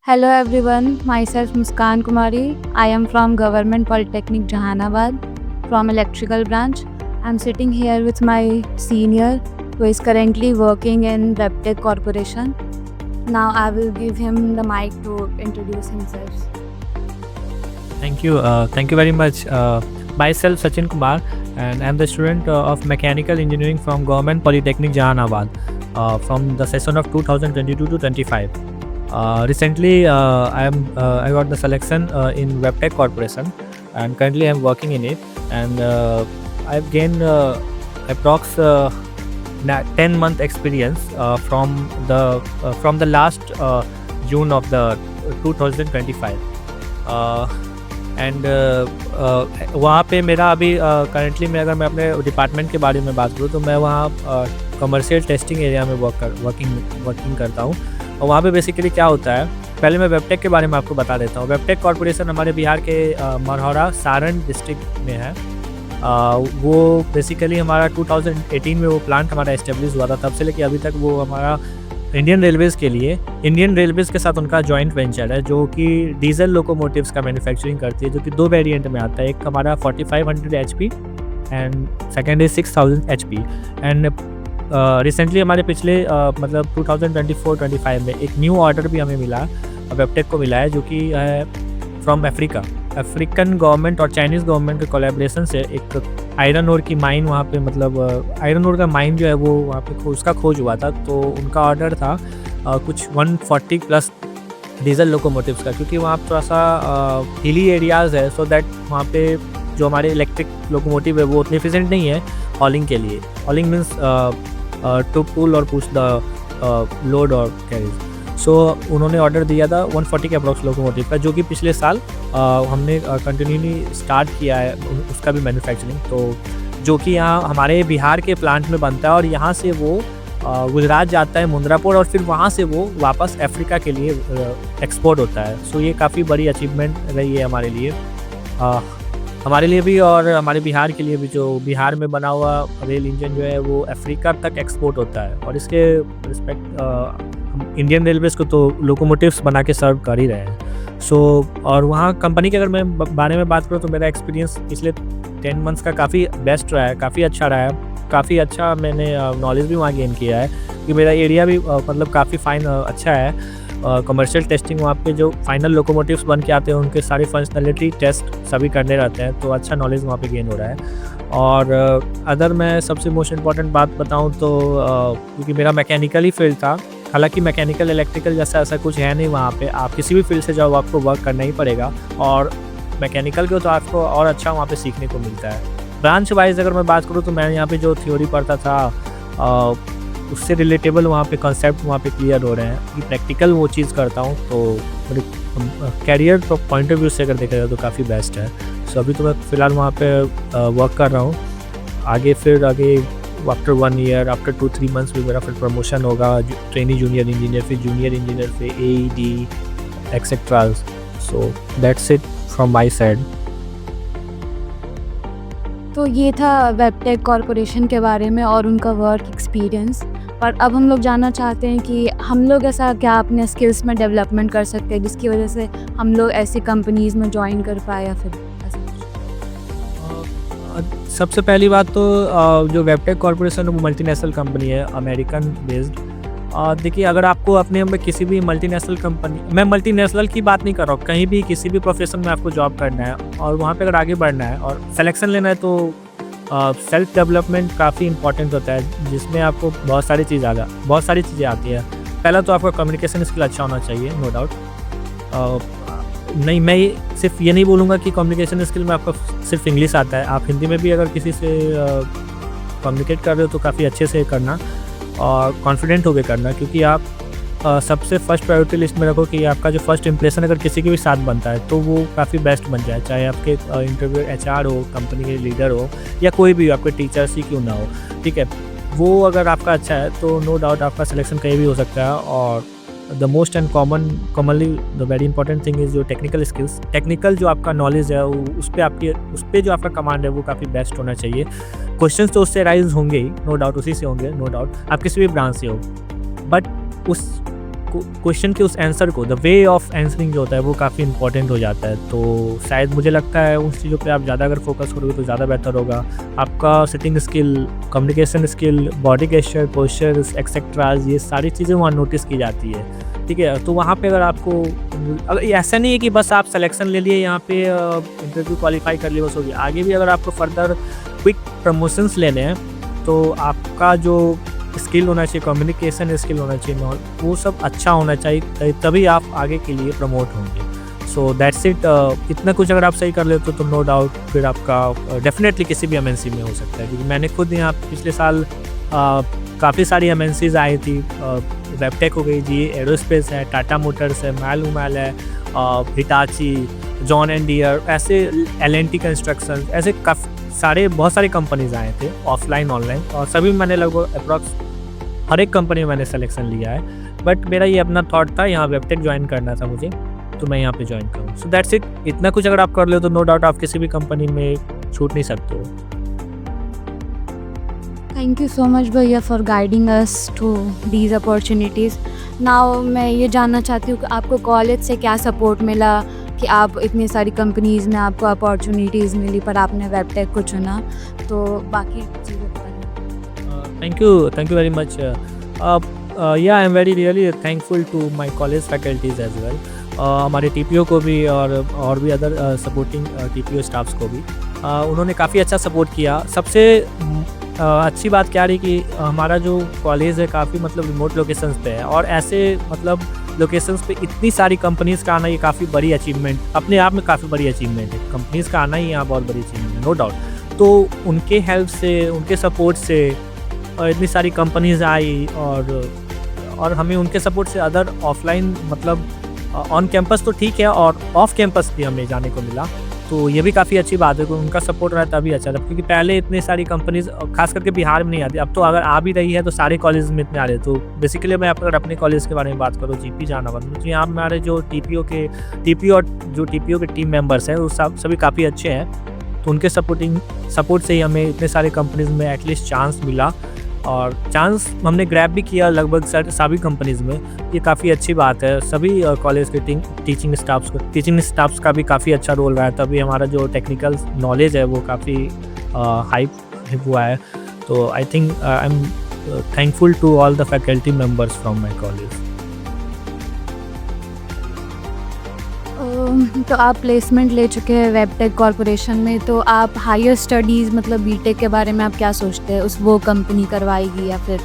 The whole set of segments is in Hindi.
Hello everyone, myself Muskan Kumari. I am from Government Polytechnic Jahanabad from electrical branch. I'm sitting here with my senior who is currently working in Webtech Corporation. Now I will give him the mic to introduce himself. Thank you. Thank you very much. Myself Sachin Kumar, and I'm the student of Mechanical Engineering from Government Polytechnic Jahanabad from the session of 2022 to 25. Recently, I got the selection in Webtech Corporation, and currently I'm working in it. And I've gained approx 10-month experience from the last June of the 2025. And वहाँ पे मेरा अभी करंटली अगर मैं अपने डिपार्टमेंट के बारे में बात करूँ तो मैं वहाँ कमर्शियल टेस्टिंग एरिया में वर्किंग करता हूँ। और वहाँ पे बेसिकली क्या होता है, पहले मैं वेबटेक के बारे में आपको बता देता हूँ। वेबटेक कॉर्पोरेशन हमारे बिहार के मरहौरा सारण डिस्ट्रिक्ट में है। वो बेसिकली हमारा 2018 में वो प्लांट हमारा एस्टेब्लिश हुआ था। तब से लेके अभी तक वो हमारा इंडियन रेलवेज़ के साथ उनका जॉइंट वेंचर है, जो कि डीजल लोकोमोटिव्स का मैन्युफैक्चरिंग करती है, जो कि 2 वेरिएंट में आता है। एक हमारा 4500 HP and second is 6000 HP. And recently हमारे पिछले मतलब 2024-25 में एक न्यू ऑर्डर भी हमें मिला, वेबटेक को मिला है, जो कि है फ्रॉम अफ्रीकन गवर्नमेंट और चाइनीज़ गवर्नमेंट के कोलैबोरेशन से एक आयरन ओर की माइन वहाँ पे, मतलब आयरन ओर का माइन जो है वो वहाँ पे उसका खोज हुआ था। तो उनका ऑर्डर था कुछ 140 प्लस डीजल लोकोमोटिव्स का, क्योंकि वहाँ थोड़ा सा हिली एरियाज़ है, सो दैट वहाँ पे जो हमारे इलेक्ट्रिक लोकोमोटिव है वो उतने एफिशिएंट नहीं है हॉलिंग के लिए। हॉलिंग मीन्स टू पुल और पुश द लोड और कैरीज। सो उन्होंने ऑर्डर दिया था 140 के अप्रॉक्स लोकोमोटिव का, जो कि पिछले साल हमने कंटिन्यूली स्टार्ट किया है उसका भी मैन्युफैक्चरिंग। तो जो कि यहाँ हमारे बिहार के प्लांट में बनता है और यहाँ से वो गुजरात जाता है मुंद्रापुर, और फिर वहाँ से वो वापस अफ्रीका के लिए एक्सपोर्ट होता है। सो ये काफ़ी बड़ी अचीवमेंट रही है हमारे लिए भी और हमारे बिहार के लिए भी। जो बिहार में बना हुआ रेल इंजन जो है वो अफ्रीका तक एक्सपोर्ट होता है, और इसके रिस्पेक्ट हम इंडियन रेलवेज़ को तो लोकोमोटिव्स बना के सर्व कर ही रहे हैं। सो और वहाँ कंपनी के अगर मैं बारे में बात करूँ तो मेरा एक्सपीरियंस पिछले 10 मंथ्स का काफ़ी बेस्ट रहा है, काफ़ी अच्छा रहा है। काफ़ी अच्छा मैंने नॉलेज भी वहाँ गेन किया है, कि मेरा एरिया भी मतलब काफ़ी फाइन अच्छा है। कमर्शियल टेस्टिंग वहाँ पे जो फाइनल लोकोमोटिव्स बन के आते हैं उनके सारे फंक्शनलिटी टेस्ट सभी करने रहते हैं, तो अच्छा नॉलेज वहाँ पे गेन हो रहा है। और अदर मैं सबसे मोस्ट इम्पॉर्टेंट बात बताऊँ तो क्योंकि मेरा मैकेनिकल ही फील्ड था, हालांकि मैकेनिकल इलेक्ट्रिकल जैसा ऐसा कुछ है नहीं वहाँ पे। आप किसी भी फील्ड से जाओ आपको वर्क करना ही पड़ेगा, और मैकेनिकल को तो आपको और अच्छा वहाँ पे सीखने को मिलता है। ब्रांच वाइज अगर मैं बात करूँ तो मैं यहाँ पे जो थ्योरी पढ़ता था उससे रिलेटेबल वहाँ पे कॉन्सेप्ट वहाँ पे क्लियर हो रहे हैं, कि प्रैक्टिकल वो चीज़ करता हूँ तो मेरे कैरियर पॉइंट ऑफ व्यू से अगर देखा जाए तो काफ़ी बेस्ट है। सो अभी तो मैं फ़िलहाल वहाँ पे वर्क कर रहा हूँ। आगे आफ्टर 1 ईयर, आफ्टर 2-3 मंथ्स में मेरा फिर प्रमोशन होगा, ट्रेनी जूनियर इंजीनियर, फिर जूनियर इंजीनियर, फिर AED etcetera. So that's it from my side. तो ये था वेबटेक कॉर्पोरेशन के बारे में और उनका वर्क एक्सपीरियंस। और अब हम लोग जानना चाहते हैं कि हम लोग ऐसा क्या अपने स्किल्स में डेवलपमेंट कर सकते हैं जिसकी वजह से हम लोग ऐसी कंपनीज़ में ज्वाइन कर पाए, या फिर ऐसा कुछ। सबसे पहली बात तो जो वेबटेक कॉर्पोरेशन है वो मल्टीनेशनल कंपनी है, अमेरिकन बेस्ड। देखिए, अगर आपको अपने में किसी भी मल्टीनेशनल कंपनी, मैं मल्टीनेशनल की बात नहीं कर रहा हूँ, कहीं भी किसी भी प्रोफेशन में आपको जॉब करना है और वहाँ पे अगर आगे बढ़ना है और सिलेक्शन लेना है, तो सेल्फ डेवलपमेंट काफ़ी इंपॉर्टेंट होता है, जिसमें आपको बहुत सारी चीज़ें आती है। पहला तो आपका कम्युनिकेशन स्किल अच्छा होना चाहिए, नो डाउट। नहीं, मैं सिर्फ ये नहीं बोलूँगा कि कम्युनिकेशन स्किल में आपका सिर्फ इंग्लिश आता है। आप हिंदी में भी अगर किसी से कम्युनिकेट कर रहे हो तो काफ़ी अच्छे से करना और कॉन्फिडेंट होकर करना, क्योंकि आप सबसे फर्स्ट प्रायोरिटी लिस्ट में रखो कि आपका जो फर्स्ट इंप्रेशन अगर किसी के भी साथ बनता है तो वो काफ़ी बेस्ट बन जाए, चाहे आपके इंटरव्यू HR हो, कंपनी के लीडर हो, या कोई भी आपके टीचर्स ही क्यों ना हो, ठीक है। वो अगर आपका अच्छा है तो नो डाउट आपका सिलेक्शन कहीं भी हो सकता है। और the most and commonly the very important thing is जो टेक्निकल स्किल्स, टेक्निकल जो आपका नॉलेज है उस पर जो आपका कमांड है वो काफ़ी बेस्ट होना चाहिए। क्वेश्चंस तो उससे राइज होंगे ही, नो डाउट, उसी से होंगे, नो डाउट, आप किसी भी ब्रांच से हो, बट क्वेश्चन के उस आंसर को, द वे ऑफ आंसरिंग जो होता है वो काफ़ी इंपॉर्टेंट हो जाता है। तो शायद मुझे लगता है उस चीज़ों पे आप ज़्यादा अगर फोकस करोगे तो ज़्यादा बेहतर होगा। आपका sitting skill, communication skill, body gesture, postures etceteras, ये सारी चीज़ें वहाँ नोटिस की जाती है, ठीक है। तो वहाँ पे अगर आपको अगर ऐसा नहीं है कि बस आप सिलेक्शन ले लिए यहाँ पे इंटरव्यू क्वालिफाई कर लिए बस हो गया। आगे भी अगर आपको फर्दर क्विक प्रमोशंस लेने हैं तो आपका जो स्किल होना चाहिए, कम्युनिकेशन स्किल होना चाहिए, वो सब अच्छा होना चाहिए, तभी आप आगे के लिए प्रमोट होंगे। So that's it. इतना कुछ अगर आप सही कर लेते हो तो नो डाउट फिर आपका डेफिनेटली किसी भी एमएनसी में हो सकता है। क्योंकि मैंने खुद यहाँ पिछले साल काफ़ी सारी एमएनसीज आई थी। वेबटेक हो गई जी, एरोस्पेस है, टाटा मोटर्स है, मैल है, हिटाची, जॉन एंड डियर, ऐसे एल&टी कंस्ट्रक्शन, ऐसे बहुत सारी कंपनीज आए थे ऑफलाइन ऑनलाइन, और सभी मैंने लगभग अप्रॉक्स हर एक कंपनी में मैंने सिलेक्शन लिया है। बट मेरा ये अपना थॉट था, यहाँ वेबटेक ज्वाइन करना था मुझे, तो मैं यहाँ पे ज्वाइन करूँ। So that's it. इतना कुछ अगर आप कर लो तो नो डाउट आप किसी भी कंपनी में छूट नहीं सकते हो। थैंक यू सो मच भैया for guiding us to these opportunities. Now मैं ये जानना चाहती हूँ कि आपको कॉलेज से क्या सपोर्ट मिला कि आप इतनी सारी कंपनीज़ में आपको अपॉर्चुनिटीज़ मिली पर आपने वेबटेक को चुना, तो बाकी चीज़ों पर। Thank you very much. Yeah I am very really thankful to my college faculties as well, हमारे टीपीओ को भी और भी अदर सपोर्टिंग टीपीओ स्टाफ्स को भी। उन्होंने काफ़ी अच्छा सपोर्ट किया। सबसे अच्छी बात क्या रही कि हमारा जो कॉलेज है काफ़ी मतलब रिमोट लोकेशंस पे है, और ऐसे मतलब लोकेशंस पे इतनी सारी कंपनीज़ का आना ये काफ़ी बड़ी अचीवमेंट, अपने आप में काफ़ी बड़ी अचीवमेंट है। कंपनीज़ का आना ही यहाँ बहुत बड़ी अचीवमेंट है, नो डाउट। तो उनके हेल्प से, उनके सपोर्ट से इतनी सारी कंपनीज़ आई, और हमें उनके सपोर्ट से अदर ऑफलाइन मतलब ऑन कैंपस तो ठीक है, और ऑफ कैंपस भी हमें जाने को मिला। तो ये भी काफ़ी अच्छी बात है कि उनका सपोर्ट रहा तभी अच्छा था। क्योंकि पहले इतनी सारी कंपनीज़ खास करके बिहार में नहीं आती, अब तो अगर आ भी रही है तो सारे कॉलेज में इतने आ रहे। तो बेसिकली मैं अगर अपने कॉलेज के बारे में बात करूँ, जीपी जहानाबाद में, तो यहाँ हमारे जो टीपीओ और जो टीपीओ के टीम मेंबर्स हैं वो सभी काफ़ी अच्छे हैं। तो उनके सपोर्ट से ही हमें इतने सारे कंपनीज़ में एटलीस्ट चांस मिला, और चांस हमने ग्रैब भी किया लगभग सभी कंपनीज़ में। ये काफ़ी अच्छी बात है। सभी कॉलेज के टीचिंग स्टाफ्स का भी काफ़ी अच्छा रोल रहा है, तभी हमारा जो टेक्निकल नॉलेज है वो काफ़ी हाइप हुआ है। तो I think I am thankful to all the faculty members from my college. तो आप प्लेसमेंट ले चुके हैं वेबटेक कॉरपोरेशन में, तो आप हायर स्टडीज़ मतलब बीटेक के बारे में आप क्या सोचते हैं? वो कंपनी करवाएगी या फिर?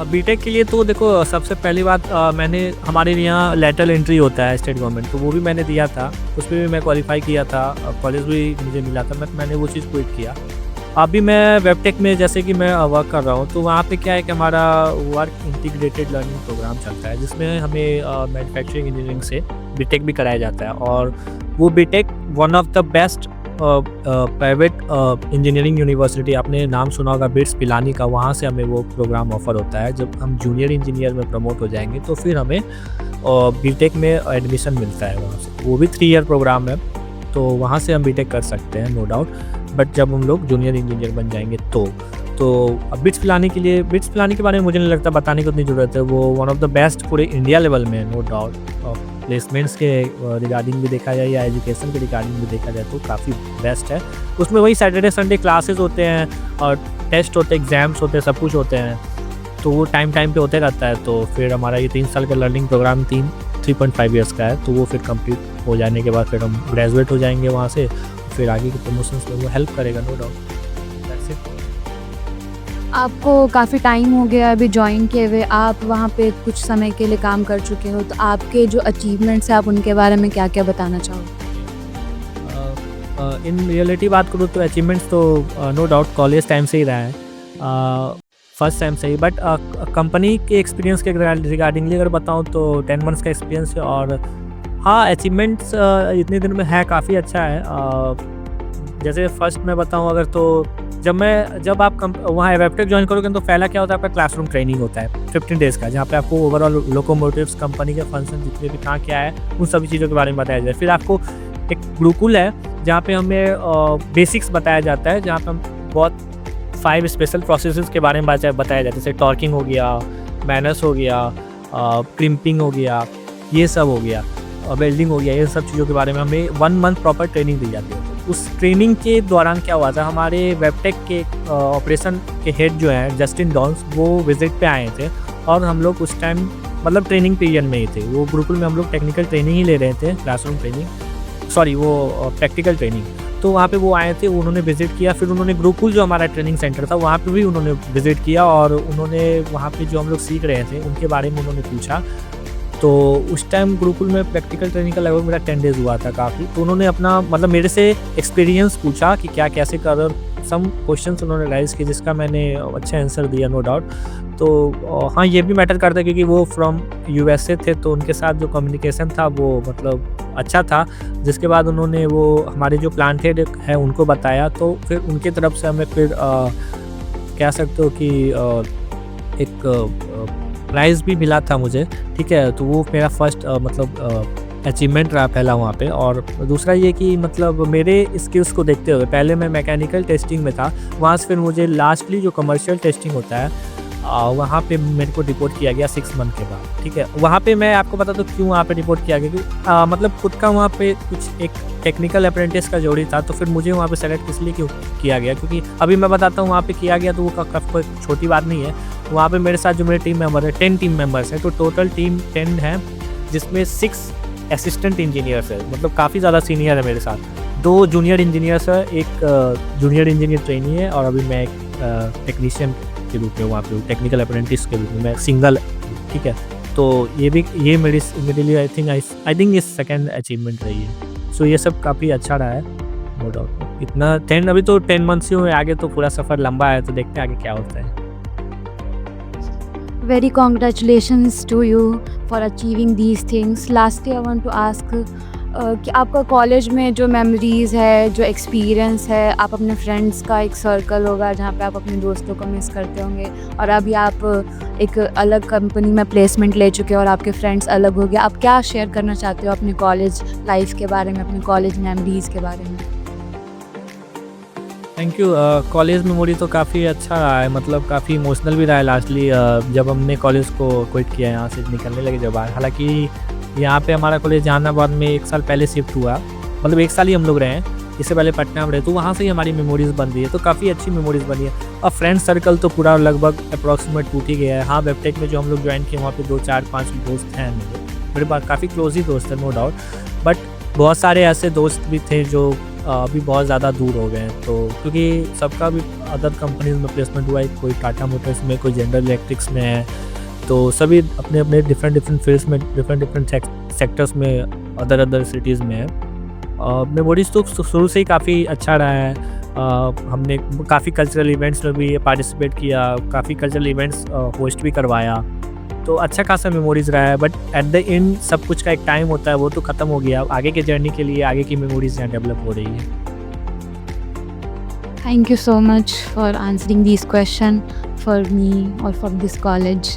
बीटेक के लिए तो देखो, सबसे पहली बात मैंने हमारे यहाँ लेटरल एंट्री होता है स्टेट गवर्नमेंट, तो वो भी मैंने दिया था, उसमें भी मैं क्वालिफाई किया था, कॉलेज भी मुझे मिला था, मैंने वो चीज़ क्विट किया। अभी मैं वेबटेक में जैसे कि मैं वर्क कर रहा हूँ, तो वहाँ पे क्या है कि हमारा वर्क इंटीग्रेटेड लर्निंग प्रोग्राम चलता है, जिसमें हमें मैन्युफैक्चरिंग इंजीनियरिंग से बीटेक भी कराया जाता है। और वो BTech one of the best private engineering university, आपने नाम सुना होगा बिट्स पिलानी का, वहाँ से हमें वो प्रोग्राम ऑफर होता है। जब हम जूनियर इंजीनियर में प्रमोट हो जाएंगे तो फिर हमें बीटेक में एडमिशन मिलता है वहाँ से। वो भी 3 ईयर प्रोग्राम है, तो वहाँ से हम बीटेक कर सकते हैं नो डाउट। बट जब हम लोग जूनियर इंजीनियर बन जाएंगे तो अब बिट्स पिलानी के बारे में मुझे नहीं लगता बताने की उतनी ज़रूरत है। वो वन ऑफ द बेस्ट पूरे इंडिया लेवल में नो डाउट। प्लेसमेंट्स के रिगार्डिंग भी देखा जाए या एजुकेशन के रिगार्डिंग भी देखा जाए तो काफ़ी बेस्ट है। उसमें वही सैटरडे संडे क्लासेस होते हैं, और टेस्ट होते हैं, एग्ज़ाम्स होते हैं, सब कुछ होते हैं, तो वो टाइम पे होते रहता है। तो फिर हमारा ये 3 साल का लर्निंग प्रोग्राम 3.5 ईयर्स का है, तो वो फिर कंप्लीट हो जाने के बाद फिर हम ग्रेजुएट हो जाएंगे वहाँ से, फिर आगे के प्रमोशंस में वो हेल्प करेगा नो डाउट। That's it. आपको काफ़ी टाइम हो गया अभी ज्वाइन किए हुए, आप वहाँ पे कुछ समय के लिए काम कर चुके हो, तो आपके जो अचीवमेंट्स हैं आप उनके बारे में क्या क्या बताना चाहोगे? इन रियलिटी बात करूँ तो अचीवमेंट्स तो नो डाउट कॉलेज टाइम से ही रहा है, फर्स्ट टाइम से ही। बट कंपनी के एक्सपीरियंस के रिगार्डिंगली अगर बताऊँ तो 10 मंथ्स का एक्सपीरियंस है, और हाँ अचीवमेंट्स इतने दिन में है काफ़ी अच्छा है। जैसे फर्स्ट मैं बताऊँ अगर, तो जब आप वहाँ वेबटेक ज्वाइन करोगे तो पहला क्या होता है, आपका क्लासरूम ट्रेनिंग होता है 15 डेज़ का, जहाँ पे आपको ओवरऑल लोकोमोटिव्स कंपनी के फंक्शन जितने भी कहाँ क्या है उन सभी चीज़ों के बारे में बताया जाए। फिर आपको एक गुरुकुल है जहाँ पे हमें बेसिक्स बताया जाता है, जहाँ पे हम बहुत 5 स्पेशल प्रोसेसेस के बारे में बताया जाता है, जैसे टॉर्किंग हो गया, मैनर्स हो गया, क्रिम्पिंग हो गया, ये सब हो गया, वेल्डिंग हो गया, ये सब चीज़ों के बारे में हमें 1 मंथ प्रॉपर ट्रेनिंग दी जाती है। उस ट्रेनिंग के दौरान क्या हुआ था, हमारे वेबटेक के ऑपरेशन के हेड जो हैं जस्टिन डॉन्स, वो विजिट पे आए थे और हम लोग उस टाइम मतलब ट्रेनिंग पीरियड में ही थे। वो गुरुकुल में हम लोग टेक्निकल ट्रेनिंग ही ले रहे थे, क्लासरूम ट्रेनिंग, सॉरी वो प्रैक्टिकल ट्रेनिंग। तो वहाँ पे वो आए थे, उन्होंने विज़िट किया, फिर उन्होंने गुरुकुल जो हमारा ट्रेनिंग सेंटर था वहाँ पे भी उन्होंने विज़िट किया और उन्होंने वहाँ पे जो हम लोग सीख रहे थे उनके बारे में उन्होंने पूछा। तो उस टाइम गुरुकुल में प्रैक्टिकल ट्रेनिंग का लगभग मेरा 10 डेज़ हुआ था काफ़ी। तो उन्होंने अपना मतलब मेरे से एक्सपीरियंस पूछा कि क्या कैसे कर, और सम क्वेश्चंस उन्होंने राइज़ किए जिसका मैंने अच्छा आंसर दिया, नो डाउट। तो हाँ, ये भी मैटर करता है क्योंकि वो फ्रॉम यूएसए थे, तो उनके साथ जो कम्युनिकेशन था वो मतलब अच्छा था। जिसके बाद उन्होंने वो हमारे जो प्लांट हेड है उनको बताया, तो फिर उनकी तरफ से हमें फिर कह सकते हो कि एक प्राइज़ भी मिला था मुझे, ठीक है। तो वो मेरा फर्स्ट मतलब अचीवमेंट रहा पहला वहाँ पे। और दूसरा ये कि मतलब मेरे स्किल्स को देखते हुए पहले मैं मैकेनिकल टेस्टिंग में था, वहाँ से फिर मुझे लास्टली जो कमर्शियल टेस्टिंग होता है वहाँ पे मेरे को रिपोर्ट किया गया 6 मंथ के बाद, ठीक है। वहाँ पे मैं आपको बता दूँ क्यों वहाँ पे रिपोर्ट किया गया, क्योंकि मतलब खुद का वहाँ पे कुछ एक टेक्निकल अप्रेंटिस का जोड़ी था, तो फिर मुझे वहाँ पे सेलेक्ट इसलिए क्यों किया गया, क्योंकि अभी मैं बताता हूँ वहाँ पे किया गया तो वो कोई छोटी बात नहीं है। वहाँ पे मेरे साथ जो मेरे टीम मेंबर है 10 टीम मेंबर्स हैं, तो टोटल टीम 10 है, जिसमें 6 असिस्टेंट इंजीनियर्स है, मतलब काफ़ी ज़्यादा सीनियर है मेरे साथ। 2 जूनियर इंजीनियर्स है, एक जूनियर इंजीनियर ट्रेनी है, और अभी मैं एक टेक्नीशियन के रूप में वहाँ पे टेक्निकल अप्रेंटिस के रूप में मैं सिंगल, ठीक है। तो ये मेरे लिए आई थिंक ये सेकंड अचीवमेंट रही है। सो ये सब काफ़ी अच्छा रहा है, नो डाउट। इतना 10 अभी तो 10 मंथ्स ही हुए, आगे तो पूरा सफ़र लंबा है, तो देखते हैं आगे क्या होता है। Very congratulations to you for achieving these things. Lastly, I want to ask कि आपका कॉलेज में जो मेमोरीज़ है, जो एक्सपीरियंस है, आप अपने फ्रेंड्स का एक सर्कल होगा जहाँ पे आप अपने दोस्तों को मिस करते होंगे, और अभी आप एक अलग कंपनी में प्लेसमेंट ले चुके हो और आपके फ्रेंड्स अलग हो गए। आप क्या शेयर करना चाहते हो अपने कॉलेज लाइफ के बारे में, अपने कॉलेज मेमोरीज़ के बारे में? Thank you. कॉलेज मेमोरी तो काफ़ी अच्छा रहा है, मतलब काफ़ी इमोशनल भी रहा है लास्टली जब हमने कॉलेज को क्विट किया, यहाँ से निकलने लगे जब बाहर। हालांकि यहाँ पे हमारा कॉलेज जहानाबाद में 1 साल पहले शिफ्ट हुआ, मतलब 1 साल ही हम लोग रहे हैं, इससे पहले पटना में रहे, तो वहाँ से ही हमारी मेमोरीज़ बन रही है, तो काफ़ी अच्छी मेमोरीज़ बनी है। और फ्रेंड सर्कल तो पूरा लगभग अप्रॉक्सीमेट टूट ही गया है। हाँ, वेबटेक में जो हम लोग ज्वाइन किए वहाँ पे 2, 4, 5 दोस्त हैं मेरे पास, काफ़ी क्लोज ही दोस्त हैं, नो डाउट। बट बहुत सारे ऐसे दोस्त भी थे जो अभी बहुत ज़्यादा दूर हो गए हैं, तो क्योंकि सबका भी अदर कंपनीज में प्लेसमेंट हुआ है, कोई टाटा मोटर्स में, कोई जनरल इलेक्ट्रिक्स में है, तो सभी अपने अपने डिफरेंट फील्ड्स में, डिफरेंट सेक्टर्स में, अदर सिटीज़ में है। मेमोरीज तो शुरू से ही काफ़ी अच्छा रहा है। हमने काफ़ी कल्चरल इवेंट्स में भी पार्टिसिपेट किया, काफ़ी कल्चरल इवेंट्स होस्ट भी करवाया, तो अच्छा खासा मेमोरीज़ रहा है। बट एट द एंड सब कुछ का एक टाइम होता है, वो तो ख़त्म हो गया। आगे के जर्नी के लिए आगे की मेमोरीज़ यहाँ डेवलप हो रही है। Thank you so much for answering these questions for me or for this college.